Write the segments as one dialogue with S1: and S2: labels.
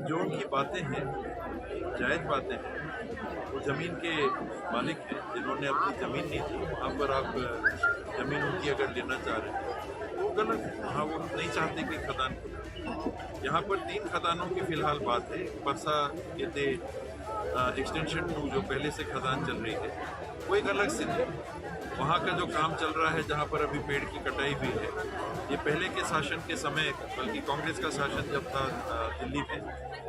S1: जो उनकी बातें हैं, जायज़ बातें हैं। वो ज़मीन के मालिक हैं जिन्होंने अपनी ज़मीन नहीं थी, वहाँ पर आप ज़मीन उनकी अगर लेना चाह रहे हैं वो गलत है। वहाँ वो नहीं चाहते कि खदान खुले। यहाँ पर 3 खदानों की फ़िलहाल बात है। परसा कहते एक्सटेंशन 2 जो पहले से खदान चल रही है वो एक अलग स्थिति है। वहाँ का जो काम चल रहा है जहाँ पर अभी पेड़ की कटाई हुई है, ये पहले के शासन के समय, बल्कि कांग्रेस का शासन जब था दिल्ली में,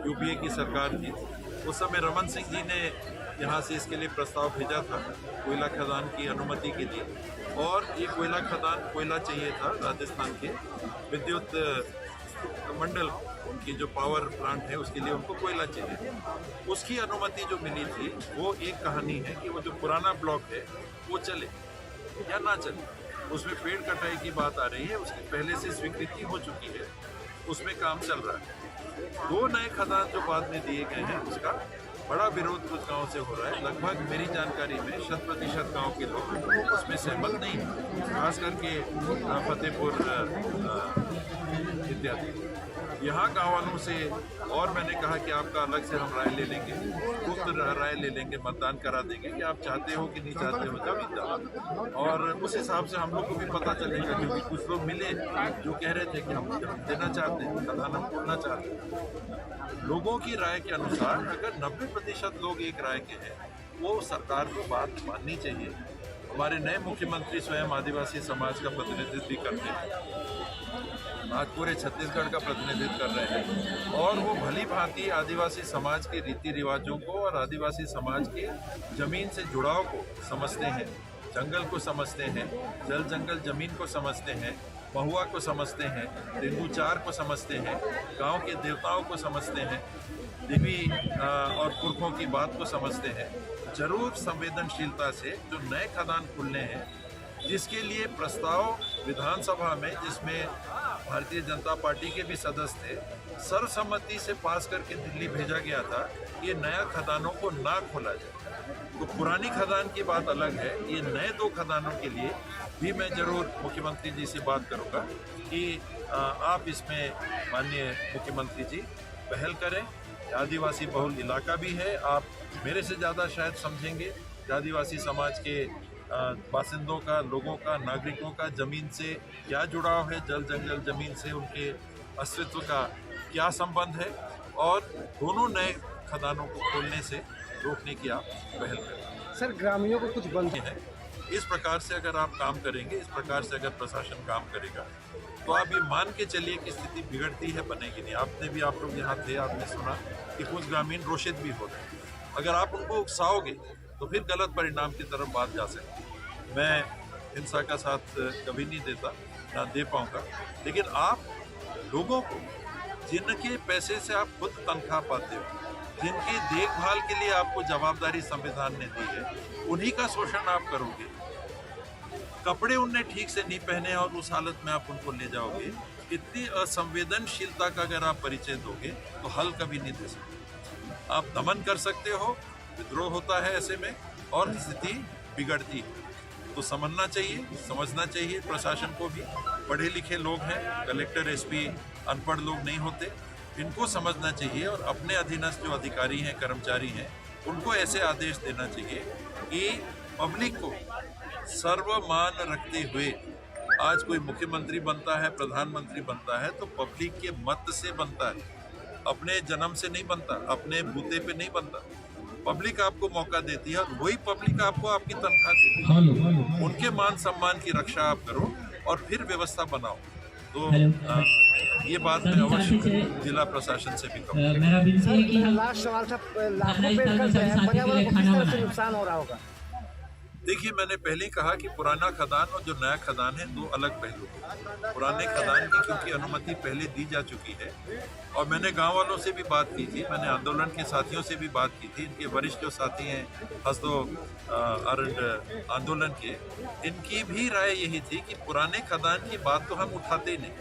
S1: यूपीए की सरकार थी, उस समय रमन सिंह जी ने यहाँ से इसके लिए प्रस्ताव भेजा था कोयला खदान की अनुमति के लिए। और ये कोयला चाहिए था राजस्थान के विद्युत मंडल, उनकी जो पावर प्लांट है उसके लिए उनको कोयला चाहिए। उसकी अनुमति जो मिली थी वो एक कहानी है कि वो जो पुराना ब्लॉक है वो चले या ना चले, उसमें पेड़ कटाई की बात आ रही है, उसकी पहले से स्वीकृति हो चुकी है, उसमें काम चल रहा है। 2 नए खदान जो बाद में दिए गए हैं उसका बड़ा विरोध कुछ गाँव से हो रहा है। लगभग मेरी जानकारी में 100% गाँव के लोग उसमें सहमत नहीं, खास करके फतेहपुर इत्यादि। यहाँ गाँव वालों से और मैंने कहा कि आपका अलग से हम राय ले लेंगे, गुप्त राय ले लेंगे, मतदान करा देंगे कि आप चाहते हो कि नहीं चाहते हो जमीन का, और उस हिसाब से हम लोग को भी पता चलेगा। क्योंकि कुछ लोग मिले जो कह रहे थे कि हम देना चाहते हैं, खदान हम खोलना चाहते हैं। लोगों की राय के अनुसार अगर 90% लोग एक राय के हैं, वो सरकार को बात माननी चाहिए। हमारे नए मुख्यमंत्री स्वयं आदिवासी समाज का प्रतिनिधित्व भी करते हैं, आज पूरे छत्तीसगढ़ का प्रतिनिधित्व कर रहे हैं, और वो भली भांति आदिवासी समाज के रीति रिवाजों को और आदिवासी समाज के जमीन से जुड़ाव को समझते हैं, जंगल को समझते हैं, जल जंगल जमीन को समझते हैं, महुआ को समझते हैं, तेंदुचार को समझते हैं, गांव के देवताओं को समझते हैं, देवी और पुरखों की बात को समझते हैं। जरूर संवेदनशीलता से जो नए खदान खुलने हैं, जिसके लिए प्रस्ताव विधानसभा में, जिसमें भारतीय जनता पार्टी के भी सदस्य थे, सर्वसम्मति से पास करके दिल्ली भेजा गया था, ये नया खदानों को ना खोला जाए। तो पुरानी खदान की बात अलग है, ये नए 2 खदानों के लिए भी मैं जरूर मुख्यमंत्री जी से बात करूंगा कि आप इसमें माननीय मुख्यमंत्री जी पहल करें। आदिवासी बहुल इलाका भी है, आप मेरे से ज़्यादा शायद समझेंगे आदिवासी समाज के बासिंदों का, लोगों का, नागरिकों का ज़मीन से क्या जुड़ाव है, जल जंगल ज़मीन से उनके अस्तित्व का क्या संबंध है, और दोनों नए खदानों को खोलने से रोकने की आप पहल करें।
S2: सर, ग्रामीणों को कुछ बंद
S1: है, इस प्रकार से अगर आप काम करेंगे, इस प्रकार से अगर प्रशासन काम करेगा, तो आप ये मान के चलिए कि स्थिति बिगड़ती है, बनेगी नहीं। आप लोग यहाँ थे, आपने सुना कि कुछ ग्रामीण रोषित भी हो रहे हैं। अगर आप उनको उकसाओगे तो फिर गलत परिणाम की तरफ बात जा सकती है। मैं हिंसा का साथ कभी नहीं देता, ना दे पाऊंगा, लेकिन आप लोगों को, जिनके पैसे से आप खुद तनख्वाह पाते हो, जिनकी देखभाल के लिए आपको जवाबदारी संविधान ने दी है, उन्हीं का शोषण आप करोगे। कपड़े उनने ठीक से नहीं पहने और उस हालत में आप उनको ले जाओगे। इतनी असंवेदनशीलता का अगर आप परिचय दोगे तो हल कभी नहीं दे सकते। आप दमन कर सकते हो, विद्रोह होता है ऐसे में, और स्थिति बिगड़ती है। तो समझना चाहिए, समझना चाहिए प्रशासन को भी। पढ़े लिखे लोग हैं, कलेक्टर, एसपी अनपढ़ लोग नहीं होते, इनको समझना चाहिए, और अपने अधीनस्थ जो अधिकारी हैं, कर्मचारी हैं, उनको ऐसे आदेश देना चाहिए कि पब्लिक को सर्वमान रखते हुए, आज कोई मुख्यमंत्री बनता है, प्रधानमंत्री बनता है, तो पब्लिक के मत से बनता है, अपने जन्म से नहीं बनता, अपने बूते पे नहीं बनता। पब्लिक आपको मौका देती है, और वही पब्लिक आपको आपकी तनख्वाह देती है। उनके मान सम्मान की रक्षा आप करो और फिर व्यवस्था बनाओ। तो ये बात मैं अवश्य जिला प्रशासन से भी कहूँगा।
S2: लास्ट सवाल था, लाखों पेड़ कट गए हैं, पर्यावरण को किस तरह से नुकसान हो रहा होगा?
S1: देखिए, मैंने पहले ही कहा कि पुराना खदान और जो नया खदान है, 2 अलग पहलू हैं। पुराने खदान की क्योंकि अनुमति पहले दी जा चुकी है, और मैंने गांव वालों से भी बात की थी, मैंने आंदोलन के साथियों से भी बात की थी, इनके वरिष्ठ जो साथी हैं हसदो अरंड आंदोलन के, इनकी भी राय यही थी कि पुराने खदान की बात तो हम उठाते ही नहीं,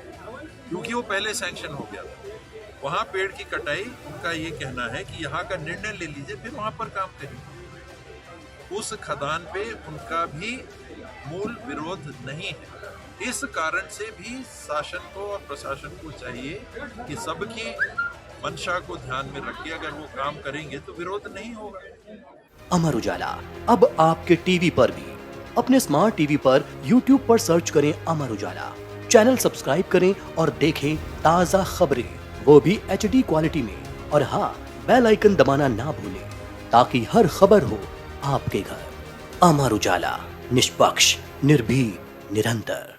S1: क्योंकि वो पहले सैंक्शन हो गया था। वहाँ पेड़ की कटाई, उनका ये कहना है कि यहाँ का निर्णय ले लीजिए, फिर वहाँ पर काम करिए। उस खदान पे उनका भी मूल विरोध नहीं है। इस कारण से भी शासन को और प्रशासन को चाहिए कि सबकी मंशा को ध्यान में रख के अगर वो काम करेंगे तो विरोध नहीं होगा।
S3: अमर उजाला अब आपके टीवी पर भी। अपने स्मार्ट टीवी पर YouTube पर सर्च करें अमर उजाला, चैनल सब्सक्राइब करें और देखें ताजा खबरें, वो भी HD क्वालिटी में। और हाँ, बेल आइकन दबाना ना भूलें ताकि हर खबर हो आपके घर। अमर उजाला, निष्पक्ष, निर्भीक, निरंतर।